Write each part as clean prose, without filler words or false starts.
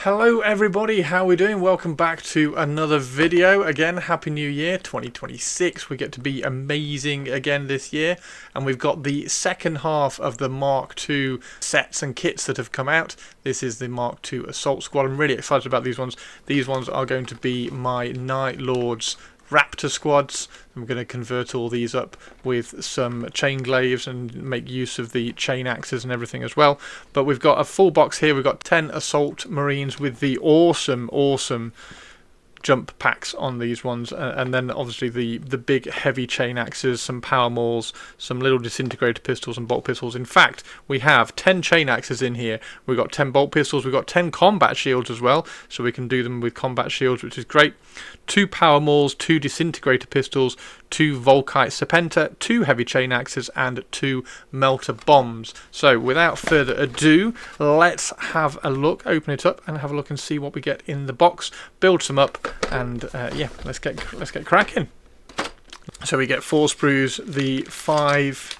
Hello everybody, how are we doing? Welcome back to another video. Again, Happy New Year 2026. We get to be amazing again this year, and we've got the second half of the Mark II sets and kits that have come out. This is the Mark II Assault Squad. I'm really excited about these ones. These ones are going to be my Night Lords Raptor squads. I'm going to convert all these up with some chain glaives and make use of the chain axes and everything as well. But we've got a full box here. We've got 10 assault marines with the awesome jump packs on these ones, and then obviously the big heavy chain axes, some power mauls, some little disintegrator pistols and bolt pistols. In fact, we have 10 chain axes in here. We've got 10 bolt pistols. We've got 10 combat shields as well, so we can do them with combat shields, which is great. 2 power mauls, 2 disintegrator pistols, 2 Volkite Serpenta, 2 heavy chain axes, and 2 melter bombs. So without further ado, let's have a look, open it up and have a look and see what we get in the box, build some up, and yeah, let's get cracking. So we get 4 sprues, the five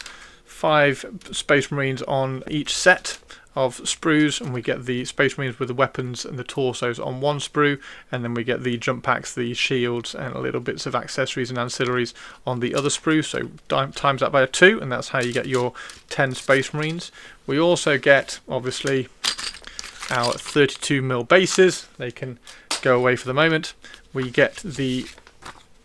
Space Marines on each set of sprues, and we get the Space Marines with the weapons and the torsos on one sprue, and then we get the jump packs, the shields, and little bits of accessories and ancillaries on the other sprue. So times that by 2, and that's how you get your 10 Space Marines. We also get, obviously, our 32mm bases. They can go away for the moment. We get the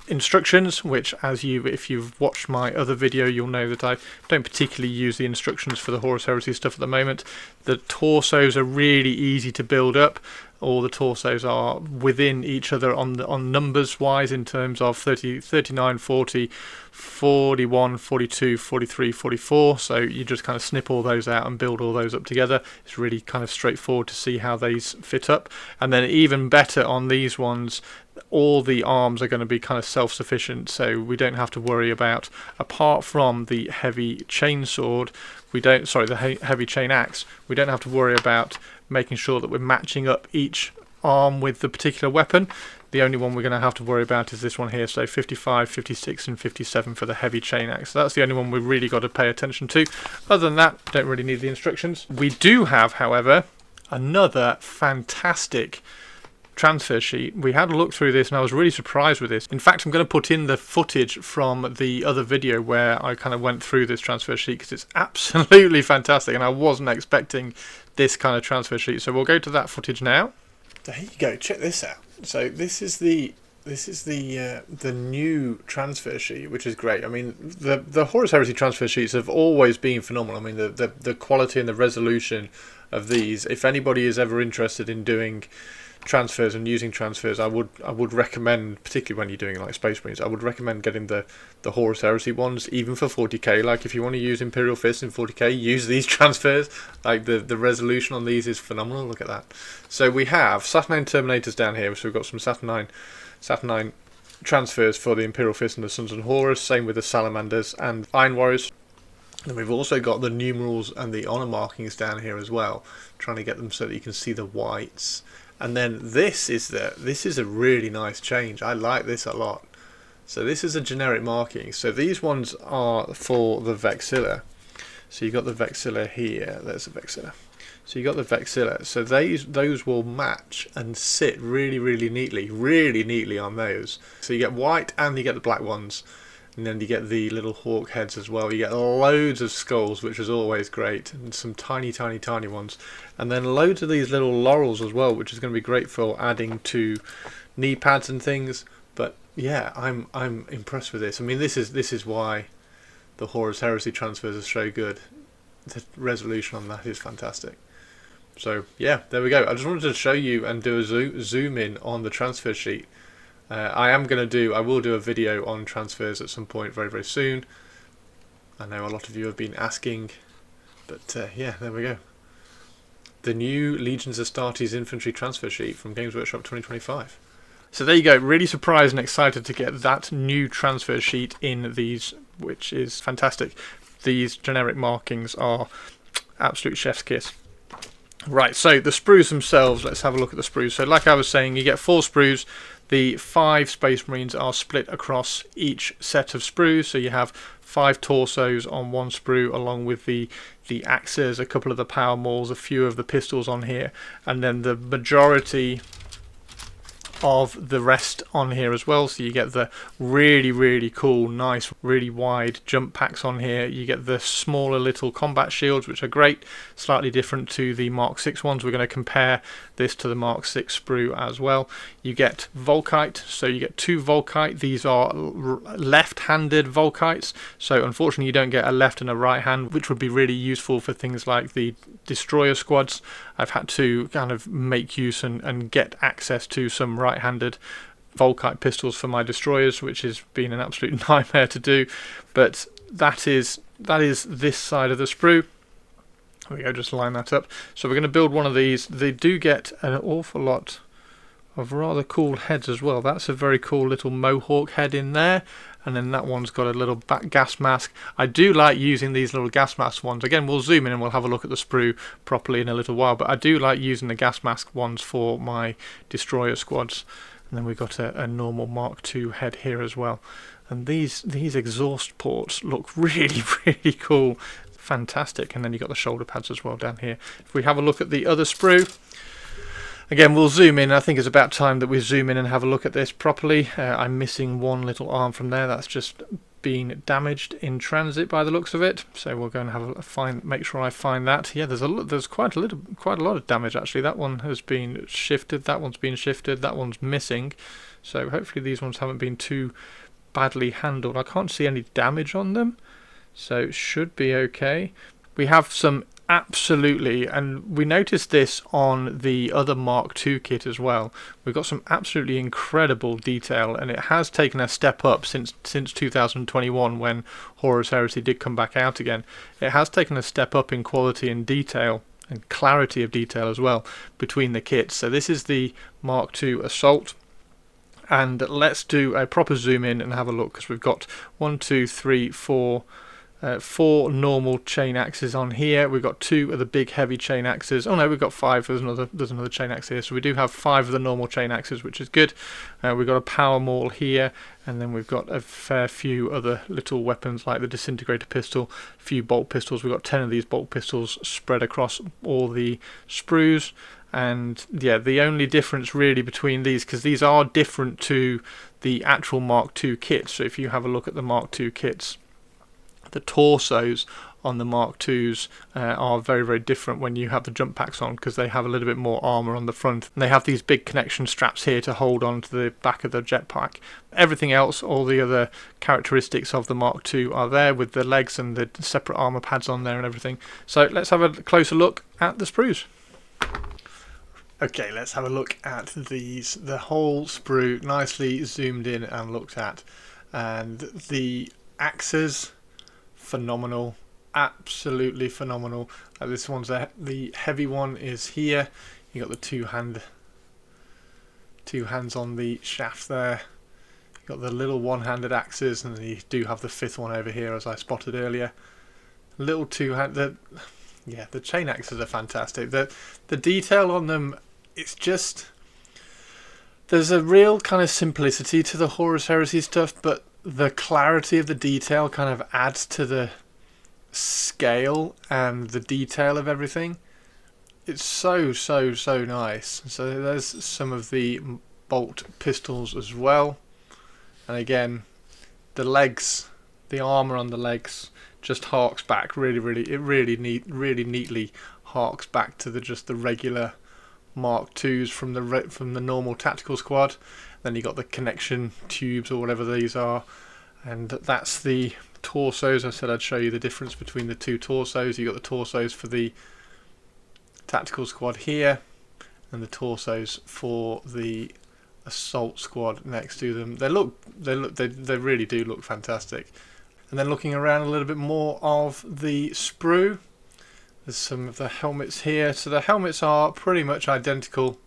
instructions, which, if you've watched my other video, you'll know that I don't particularly use the instructions for the Horus Heresy stuff at the moment. The torsos are really easy to build up. All the torsos are within each other on numbers wise, in terms of 30, 39, 40, 41, 42, 43, 44. So you just kind of snip all those out and build all those up together. It's really kind of straightforward to see how these fit up. And then even better on these ones, all the arms are going to be kind of self-sufficient, so we don't have to worry about, apart from the heavy chain sword, the heavy chain axe, we don't have to worry about making sure that we're matching up each arm with the particular weapon. The only one we're going to have to worry about is this one here, so 55, 56 and 57 for the heavy chain axe. So that's the only one we've really got to pay attention to. Other than that, don't really need the instructions. We do have, however, another fantastic transfer sheet. We had a look through this and I was really surprised with this. In fact, I'm going to put in the footage from the other video where I kind of went through this transfer sheet, because it's absolutely fantastic and I wasn't expecting this kind of transfer sheet. So we'll go to that footage now. There you go, check this out. So this is the new transfer sheet, which is great. I mean, the Horus Heresy transfer sheets have always been phenomenal. I mean, the quality and the resolution of these, if anybody is ever interested in doing transfers and using transfers, I would recommend, particularly when you're doing like Space Marines, I would recommend getting the Horus Heresy ones, even for 40k. Like, if you want to use Imperial Fist in 40k, use these transfers. Like, the resolution on these is phenomenal. Look at that. So we have Saturnine Terminators down here, so we've got some Saturnine transfers for the Imperial Fist and the Sons of Horus, same with the Salamanders and Iron Warriors. And we've also got the numerals and the honor markings down here as well, trying to get them so that you can see the whites. And then this is a really nice change. I like this a lot. So this is a generic marking. So these ones are for the Vexilla. So you got the Vexilla here. There's the Vexilla. So you got the Vexilla. So those will match and sit really neatly on those. So you get white and you get the black ones. And then you get the little hawk heads as well. You get loads of skulls, which is always great, and some tiny ones. And then loads of these little laurels as well, which is going to be great for adding to knee pads and things. But yeah, I'm impressed with this. I mean, this is why the Horus Heresy transfers are so good. The resolution on that is fantastic. So yeah, there we go. I just wanted to show you and do a zoom in on the transfer sheet. I will do a video on transfers at some point very soon. I know a lot of you have been asking, but yeah, there we go. The new Legions Astartes infantry transfer sheet from Games Workshop 2025. So there you go, really surprised and excited to get that new transfer sheet in these, which is fantastic. These generic markings are absolute chef's kiss. Right, so the sprues themselves, let's have a look at the sprues. So like I was saying, you get 4 sprues. The 5 Space Marines are split across each set of sprues. So you have 5 torsos on one sprue, along with the axes, a couple of the power mauls, a few of the pistols on here, and then the majority of the rest on here as well. So you get the really cool, nice, really wide jump packs on here. You get the smaller little combat shields, which are great, slightly different to the Mark 6 ones. We're going to compare this to the Mark 6 sprue as well. You get Volkite, so you get 2 Volkite. These are left-handed Volkites, so unfortunately you don't get a left and a right hand, which would be really useful for things like the destroyer squads. I've had to kind of make use and get access to some right-handed Volkite pistols for my destroyers, which has been an absolute nightmare to do. But that is this side of the sprue. There we go, just line that up. So we're going to build one of these. They do get an awful lot of rather cool heads as well. That's a very cool little mohawk head in there, and then that one's got a little back gas mask. I do like using these little gas mask ones. Again, we'll zoom in and we'll have a look at the sprue properly in a little while, but I do like using the gas mask ones for my destroyer squads. And then we've got a normal Mark II head here as well. And these exhaust ports look really cool. Fantastic. And then you've got the shoulder pads as well down here. If we have a look at the other sprue, again, we'll zoom in. I think it's about time that we zoom in and have a look at this properly. I'm missing one little arm from there. That's just been damaged in transit by the looks of it. So we'll go and have make sure I find that. Yeah, there's quite a lot of damage actually. That one has been shifted. That one's been shifted. That one's missing. So hopefully these ones haven't been too badly handled. I can't see any damage on them, so it should be okay. We have some absolutely, and we noticed this on the other Mark II kit as well, we've got some absolutely incredible detail, and it has taken a step up since 2021 when Horus Heresy did come back out again. It has taken a step up in quality and detail and clarity of detail as well between the kits. So this is the Mark II Assault, and let's do a proper zoom in and have a look, because we've got 1, 2, 3, 4 normal chain axes on here. We've got 2 of the big heavy chain axes. Oh no, we've got 5. There's another chain axe here. So we do have 5 of the normal chain axes, which is good. We've got a power maul here, and then we've got a fair few other little weapons like the disintegrator pistol, a few bolt pistols. We've got 10 of these bolt pistols spread across all the sprues. And yeah, the only difference really between these, because these are different to the actual Mark II kits. So if you have a look at the Mark II kits, the torsos on the Mark IIs are very different when you have the jump packs on, because they have a little bit more armour on the front. And they have these big connection straps here to hold on to the back of the jetpack. Everything else, all the other characteristics of the Mark II are there, with the legs and the separate armour pads on there and everything. So let's have a closer look at the sprues. Okay, let's have a look at these. The whole sprue nicely zoomed in and looked at. And the axes, phenomenal, absolutely phenomenal. This one's the heavy one is here. You got the two hands on the shaft there. You got the little one-handed axes, and then you do have the 5th one over here, as I spotted earlier. Little two-hand. Yeah, the chain axes are fantastic. The detail on them, it's just, there's a real kind of simplicity to the Horus Heresy stuff, but the clarity of the detail kind of adds to the scale and the detail of everything. It's so nice. So there's some of the bolt pistols as well, and again, the legs, the armor on the legs just harks back really neatly harks back to just the regular Mark IIs from the normal tactical squad. Then you got the connection tubes or whatever these are, and that's the torsos. I said I'd show you the difference between the 2 torsos. You got the torsos for the tactical squad here, and the torsos for the assault squad next to them. They really do look fantastic. And then looking around a little bit more of the sprue, there's some of the helmets here. So the helmets are pretty much identical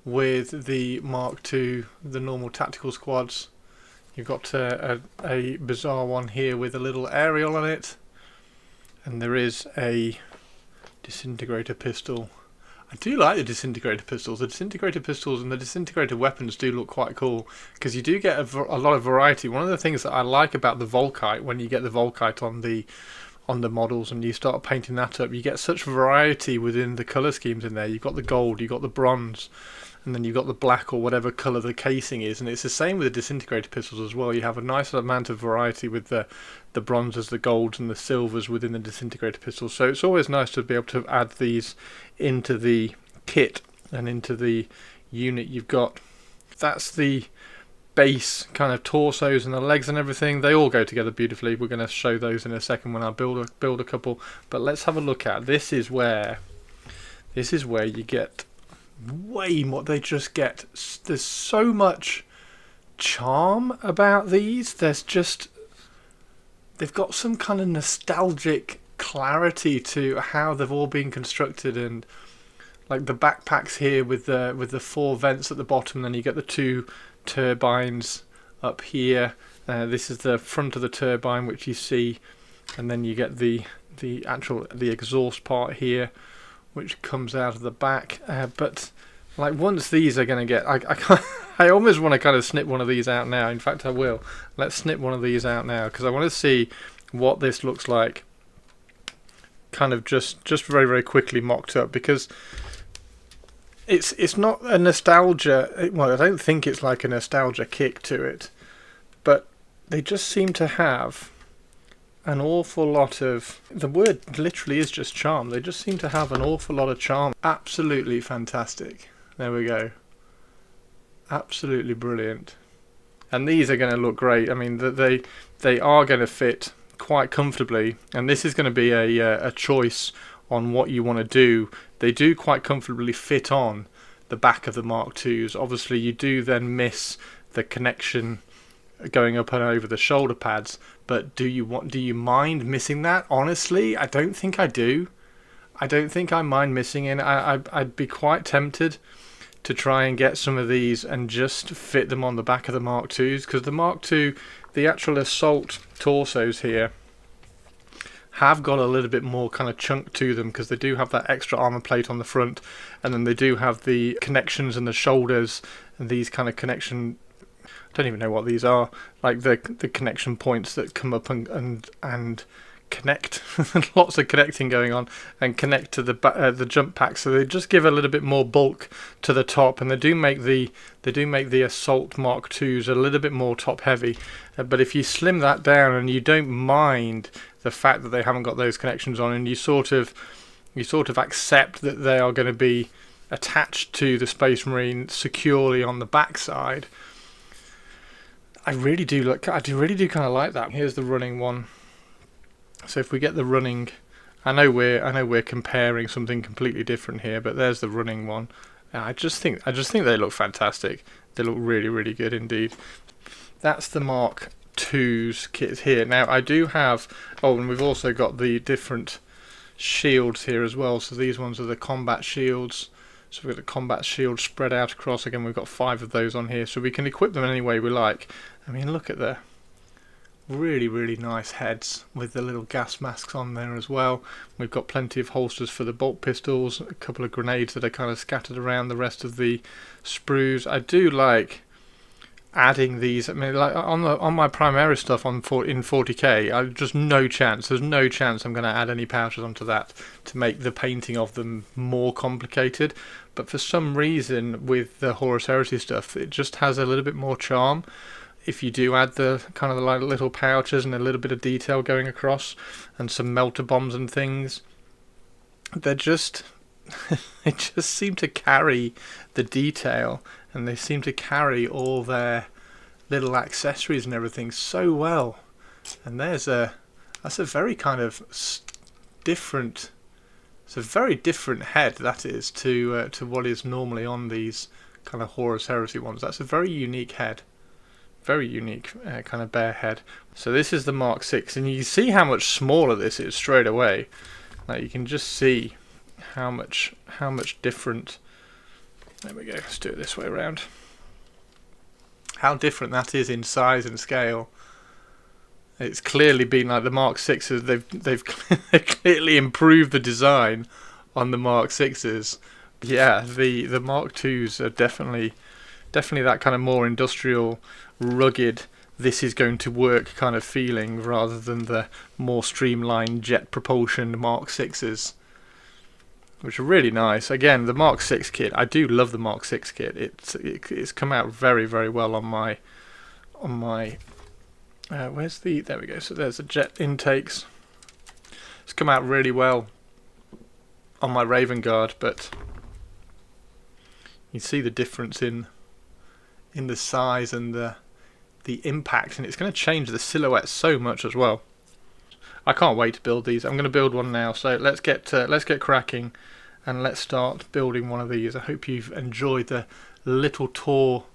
with the Mark II, the normal tactical squads. You've got a bizarre one here with a little aerial on it, and there is a disintegrator pistol I do like the disintegrator pistols. The disintegrator pistols and the disintegrator weapons do look quite cool because you do get a lot of variety. One of the things that I like about the Volkite, when you get the Volkite on the models and you start painting that up, you get such variety within the colour schemes in there. You've got the gold, you've got the bronze, and then you've got the black or whatever colour the casing is. And it's the same with the disintegrator pistols as well. You have a nice amount of variety with the bronzes, the golds and the silvers within the disintegrator pistols. So it's always nice to be able to add these into the kit and into the unit you've got. That's the base kind of torsos and the legs and everything. They all go together beautifully. We're going to show those in a second when I build a couple. But let's have a look at this is where you get way more. They just get, there's so much charm about these. They've got some kind of nostalgic clarity to how they've all been constructed, and like the backpacks here with the 4 vents at the bottom, then you get the 2 turbines up here. This is the front of the turbine which you see, and then you get the exhaust part here which comes out of the back. But like once these are going to get, I almost want to kind of snip one of these out now. In fact, I will. Let's snip one of these out now because I want to see what this looks like, kind of just very, very quickly mocked up, because it's not a nostalgia. Well, I don't think it's like a nostalgia kick to it, but they just seem to have an awful lot of, the word literally is just charm. They just seem to have an awful lot of charm. Absolutely fantastic. There we go. Absolutely brilliant. And these are going to look great. I mean, they are going to fit quite comfortably, and this is going to be a choice on what you want to do. They do quite comfortably fit on the back of the Mark IIs. Obviously, you do then miss the connection going up and over the shoulder pads, but do you mind missing that? Honestly, I don't think I do. I don't think I mind missing it. I'd be quite tempted to try and get some of these and just fit them on the back of the Mark IIs, because the Mark II, the actual assault torsos here, have got a little bit more kind of chunk to them, because they do have that extra armor plate on the front, and then they do have the connections and the shoulders and these kind of connection, I don't even know what these are, like the connection points that come up and connect. Lots of connecting going on, and connect to the jump pack, so they just give a little bit more bulk to the top, and they do make the assault Mark IIs a little bit more top heavy. But if you slim that down and you don't mind the fact that they haven't got those connections on, and you sort of accept that they are going to be attached to the Space Marine securely on the backside, I really do kind of like that. Here's the running one. So if we get the running, I know we're comparing something completely different here, but there's the running one. I just think they look fantastic. They look really, really good indeed. That's the Mark II's kit here. Now I do have, and we've also got the different shields here as well. So these ones are the combat shields. So we've got the combat shield spread out across. Again, we've got 5 of those on here, so we can equip them any way we like. I mean, look at the really, really nice heads with the little gas masks on there as well. We've got plenty of holsters for the bolt pistols, a couple of grenades that are kind of scattered around the rest of the sprues. I do like adding these. I mean, like on my Primera stuff in 40k, there's no chance I'm going to add any pouches onto that to make the painting of them more complicated. But for some reason with the Horus Heresy stuff, it just has a little bit more charm if you do add the kind of the like little pouches and a little bit of detail going across, and some melter bombs and things. They're just they just seem to carry the detail, and they seem to carry all their little accessories and everything so well. And that's a very kind of different, it's a very different head, that is, to what is normally on these kind of Horus Heresy ones. That's a very unique head. Very unique kind of bear head. So this is the Mark VI, and you can see how much smaller this is straight away. Like, you can just see how much different. There we go. Let's do it this way around. How different that is in size and scale. It's clearly been like the Mark VIs. They've clearly improved the design on the Mark VIs, Yeah, the Mark IIs are definitely that kind of more industrial, rugged, this is going to work kind of feeling, rather than the more streamlined jet propulsion Mark Sixes, which are really nice. Again, the Mark 6 kit, I do love the Mark 6 kit. It's come out very, very well on my where's the, there we go. So there's the jet intakes. It's come out really well on my Raven Guard, but you see the difference in the size and the impact, and it's going to change the silhouette so much as well. I can't wait to build these. I'm going to build one now, so let's get cracking and let's start building one of these. I hope you've enjoyed the little tour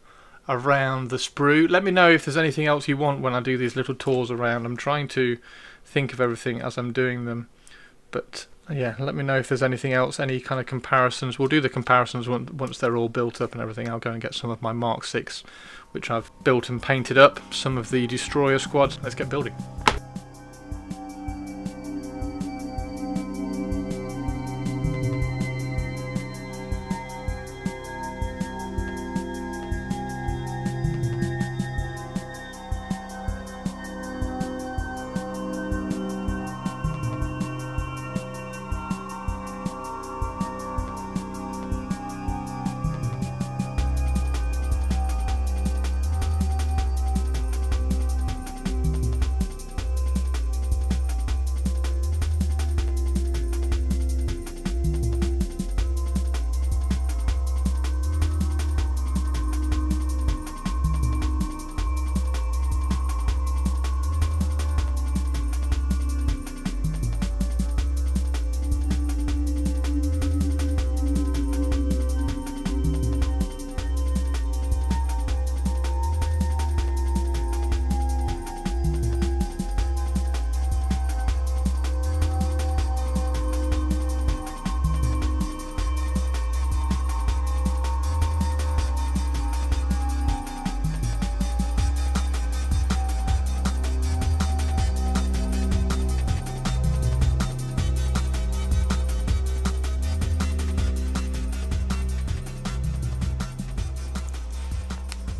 around the sprue. Let me know if there's anything else you want when I do these little tours around. I'm trying to think of everything as I'm doing them, but yeah, let me know if there's anything else, any kind of comparisons. We'll do the comparisons once they're all built up and everything. I'll go and get some of my Mark 6, which I've built and painted up, some of the Destroyer squads. Let's get building.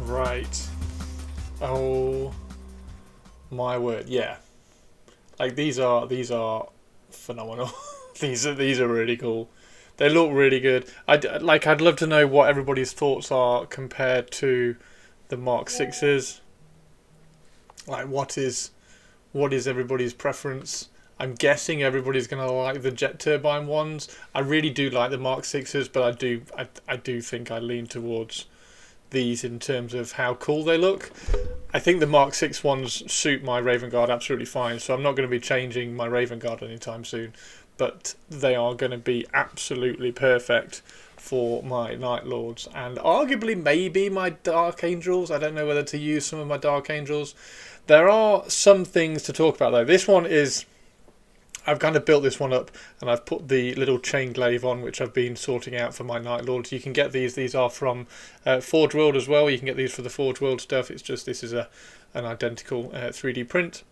Right. Oh my word, yeah. Like these are phenomenal. these are really cool. They look really good. I'd love to know what everybody's thoughts are compared to the Mark 6s. Like what is everybody's preference? I'm guessing everybody's going to like the jet turbine ones. I really do like the Mark 6s, but I do think I lean towards these in terms of how cool they look. I think the Mark 6 ones suit my Raven Guard absolutely fine, so I'm not going to be changing my Raven Guard anytime soon, but they are going to be absolutely perfect for my Night Lords and arguably maybe my Dark Angels. I don't know whether to use some of my Dark Angels. There are some things to talk about though. This one is, I've kind of built this one up and I've put the little chain glaive on, which I've been sorting out for my Night Lords. You can get these. These are from Forge World as well. You can get these for the Forge World stuff. It's just this is an identical 3D print.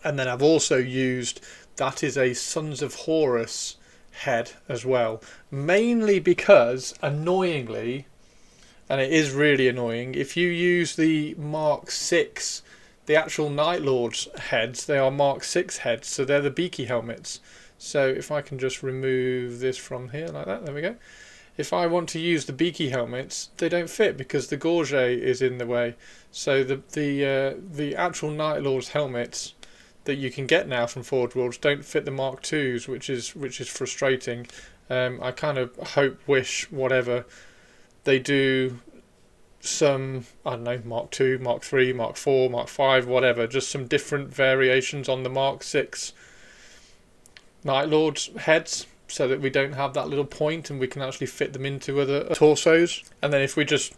And then I've also used, that is a Sons of Horus head as well. Mainly because, annoyingly, and it is really annoying, if you use the Mark 6, the actual Night Lords heads, they are Mark 6 heads, so they're the beaky helmets. So if I can just remove this from here like that, there we go. If I want to use the beaky helmets, they don't fit because the gorget is in the way. So the actual Night Lords helmets that you can get now from Forge Worlds don't fit the Mark 2s, which is frustrating. I kind of wish, whatever they do, some, I don't know, Mark 2, Mark 3, Mark 4, Mark 5, whatever, just some different variations on the Mark 6 Night Lords heads, so that we don't have that little point and we can actually fit them into other torsos. And then if we just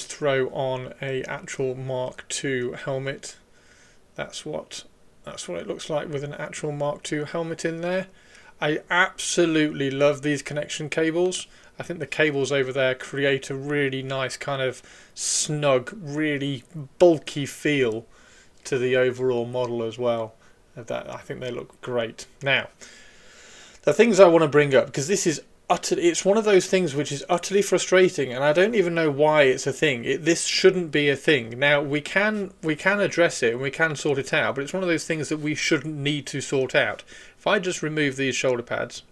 throw on a actual Mark 2 helmet, that's what it looks like with an actual Mark 2 helmet in there. I absolutely love these connection cables. I think the cables over there create a really nice kind of snug, really bulky feel to the overall model as well. I think they look great. Now, the things I want to bring up, because this is it's one of those things which is utterly frustrating, and I don't even know why it's a thing. This shouldn't be a thing. Now we can address it and we can sort it out, but it's one of those things that we shouldn't need to sort out. If I just remove these shoulder pads,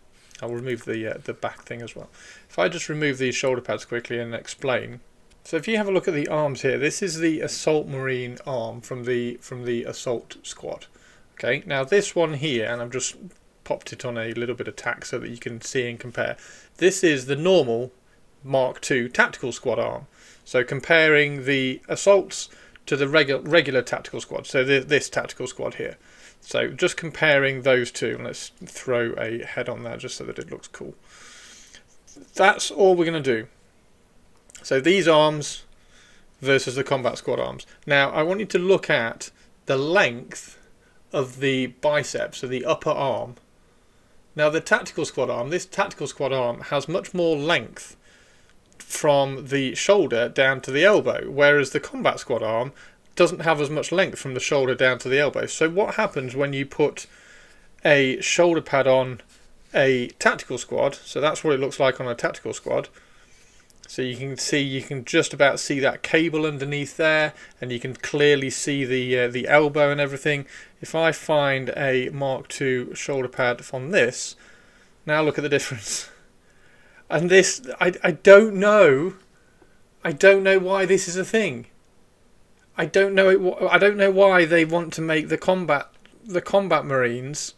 I'll remove the back thing as well. If I just remove these shoulder pads quickly and explain. So if you have a look at the arms here, this is the Assault Marine arm from the Assault Squad. Okay, now this one here, and I've just popped it on a little bit of tack so that you can see and compare. This is the normal Mark II Tactical Squad arm. So comparing the Assaults to the regular Tactical Squad. So this Tactical Squad here. So just comparing those two, and let's throw a head on that just so that it looks cool. That's all we're going to do. So these arms versus the Combat Squad arms. Now I want you to look at the length of the biceps, so the upper arm. Now the Tactical Squad arm, this Tactical Squad arm has much more length from the shoulder down to the elbow, whereas the Combat Squad arm doesn't have as much length from the shoulder down to the elbow. So what happens when you put a shoulder pad on a Tactical Squad? So that's what it looks like on a Tactical Squad. So you can just about see that cable underneath there, and you can clearly see the elbow and everything. If I find a Mark II shoulder pad from this, now look at the difference. And this, I don't know why this is a thing. I don't know why they want to make the combat Marines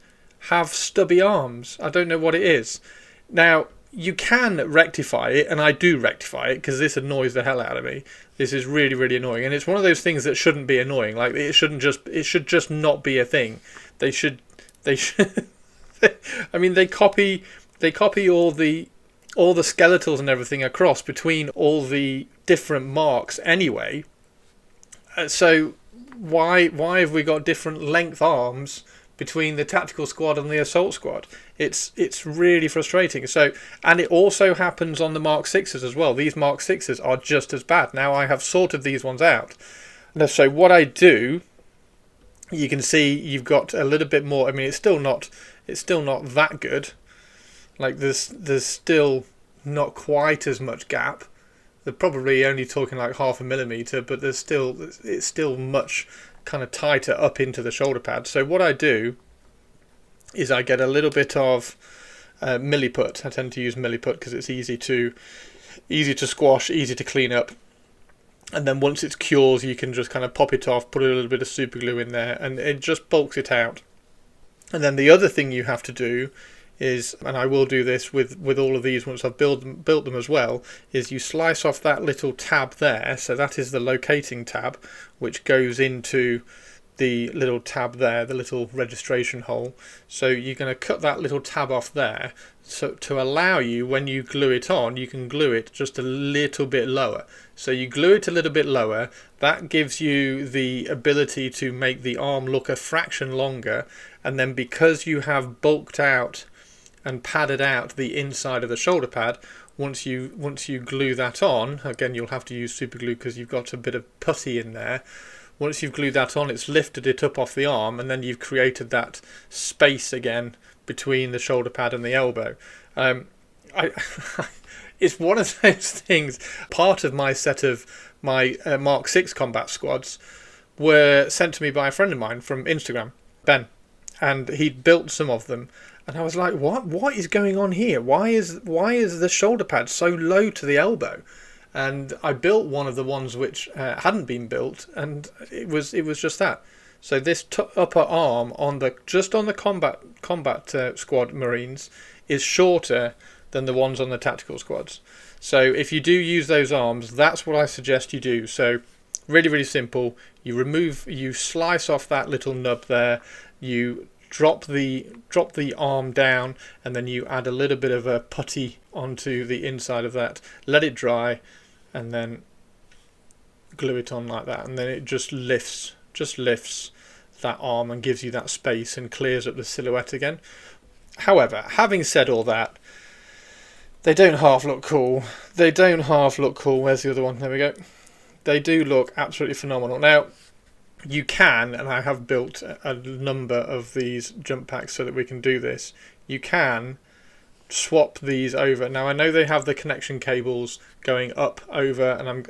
have stubby arms. I don't know what it is. Now you can rectify it, and I do rectify it because this annoys the hell out of me. This is really, really annoying, and it's one of those things that shouldn't be annoying. Like it should just not be a thing. They should. I mean, they copy all the skeletals and everything across between all the different marks anyway. So why have we got different length arms between the Tactical Squad and the Assault Squad? It's really frustrating. So, and it also happens on the Mark 6s as well. These Mark 6s are just as bad. Now I have sorted these ones out. So what I do, you can see you've got a little bit more. I mean, it's still not that good. Like there's still not quite as much gap. They're probably only talking like 0.5 millimeter, but it's still much kind of tighter up into the shoulder pad. So what I do is I get a little bit of milliput. I tend to use milliput because it's easy to squash, easy to clean up. And then once it's cures, you can just kind of pop it off, put a little bit of super glue in there, and it just bulks it out. And then the other thing you have to do is, and I will do this with all of these once I've built them as well, is you slice off that little tab there. So that is the locating tab, which goes into the little tab there, the little registration hole. So you're going to cut that little tab off there, so to allow you, when you glue it on, you can glue it just a little bit lower. So you glue it a little bit lower. That gives you the ability to make the arm look a fraction longer, and then because you have bulked out and padded out the inside of the shoulder pad, once you glue that on, again you'll have to use super glue because you've got a bit of putty in there. Once you've glued that on, it's lifted it up off the arm, and then you've created that space again between the shoulder pad and the elbow. It's one of those things. Part of my set of my Mark 6 combat squads were sent to me by a friend of mine from Instagram, Ben, and he'd built some of them. And I was like, what is going on here? Why is the shoulder pad so low to the elbow? And I built one of the ones which hadn't been built, and it was just that. So this upper arm on the combat squad Marines is shorter than the ones on the tactical squads. So if you do use those arms, that's what I suggest you do. So really, really simple. You slice off that little nub there. You drop the arm down, and then you add a little bit of a putty onto the inside of that. Let it dry, and then glue it on like that, and then it just lifts that arm and gives you that space and clears up the silhouette again. However, having said all that, they don't half look cool. Where's the other one? There we go. They do look absolutely phenomenal. Now, you can, and I have built a number of these jump packs so that we can do this, you can swap these over. Now I know they have the connection cables going up over, and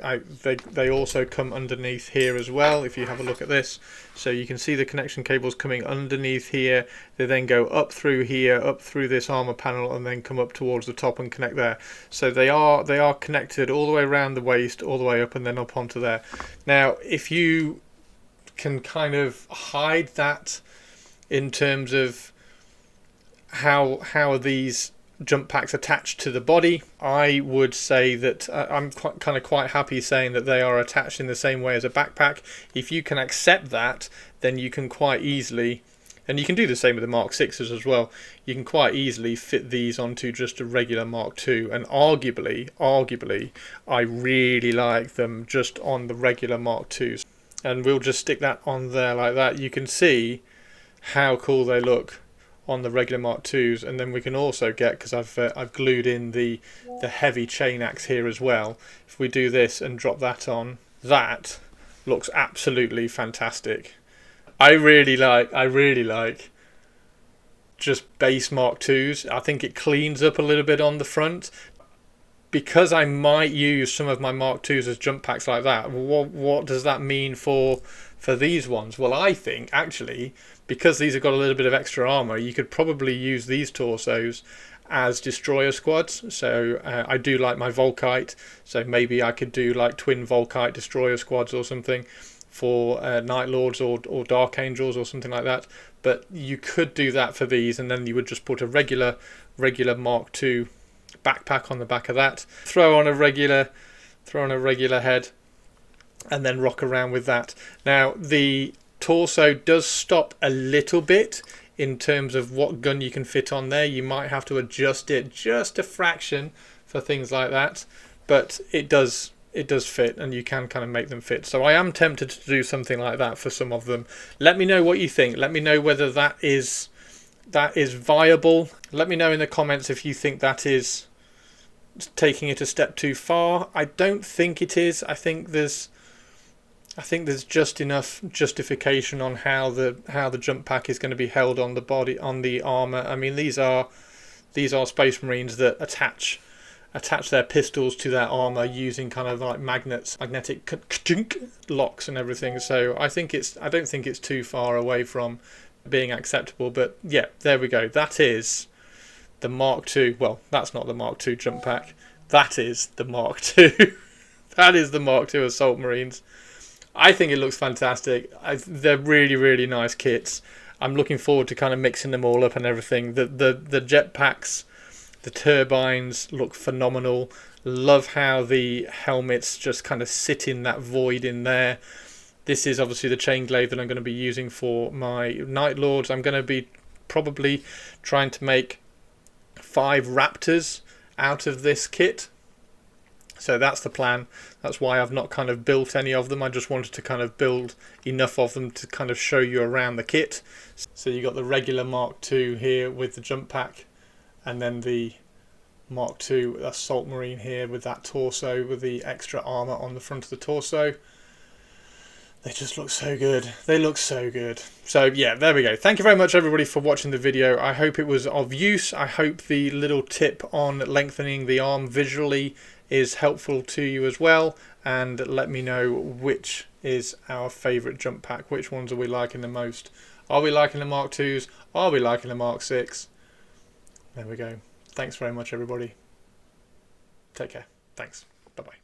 they also come underneath here as well. If you have a look at this, so you can see the connection cables coming underneath here. They then go up through here, up through this armor panel, and then come up towards the top and connect there. So they are connected all the way around the waist, all the way up, and then up onto there. Now if you can kind of hide that in terms of how these jump packs attached to the body, I would say that I'm quite happy saying that they are attached in the same way as a backpack. If you can accept that, then you can quite easily, and you can do the same with the Mark 6s as well, you can quite easily fit these onto just a regular Mark II, and arguably I really like them just on the regular Mark IIs. And we'll just stick that on there like that. You can see how cool they look on the regular Mark IIs, and then we can also get, because I've glued in the heavy chain axe here as well. If we do this and drop that on, that looks absolutely fantastic. I really like just base Mark IIs. I think it cleans up a little bit on the front. Because I might use some of my Mark IIs as jump packs like that, what does that mean for these ones? Well, I think actually, because these have got a little bit of extra armor, you could probably use these torsos as destroyer squads. So I do like my Volkite, so maybe I could do like twin Volkite destroyer squads or something for Night Lords or Dark Angels or something like that. But you could do that for these, and then you would just put a regular Mark II backpack on the back of that, throw on a regular head, and then rock around with that. Now the torso does stop a little bit in terms of what gun you can fit on there. You might have to adjust it just a fraction for things like that, but it does fit, and you can kind of make them fit. So I am tempted to do something like that for some of them. Let me know what you think. Let me know whether that is viable. Let me know in the comments if you think that is taking it a step too far. I don't think it is. I think there's just enough justification on how the jump pack is going to be held on the body, on the armor. I mean, these are Space Marines that attach their pistols to their armor using kind of like magnetic locks and everything. So I don't think it's too far away from being acceptable. But yeah, there we go. That is the Mark II. Well, that's not the Mark II jump pack. That is the Mark II. That is the Mark II Assault Marines. I think it looks fantastic. They're really, really nice kits. I'm looking forward to kind of mixing them all up and everything. The jet packs, the turbines look phenomenal. Love how the helmets just kind of sit in that void in there. This is obviously the chain glaive that I'm going to be using for my Night Lords. I'm going to be probably trying to make 5 Raptors out of this kit. So that's the plan. That's why I've not kind of built any of them. I just wanted to kind of build enough of them to kind of show you around the kit. So you got the regular Mark II here with the jump pack, and then the Mark II Assault Marine here with that torso with the extra armor on the front of the torso. They just look so good. They look so good. So yeah, there we go. Thank you very much everybody for watching the video. I hope it was of use. I hope the little tip on lengthening the arm visually is helpful to you as well. And let me know which is our favourite jump pack. Which ones are we liking the most? Are we liking the Mark IIs? Are we liking the Mark 6? There we go. Thanks very much everybody. Take care. Thanks. Bye bye.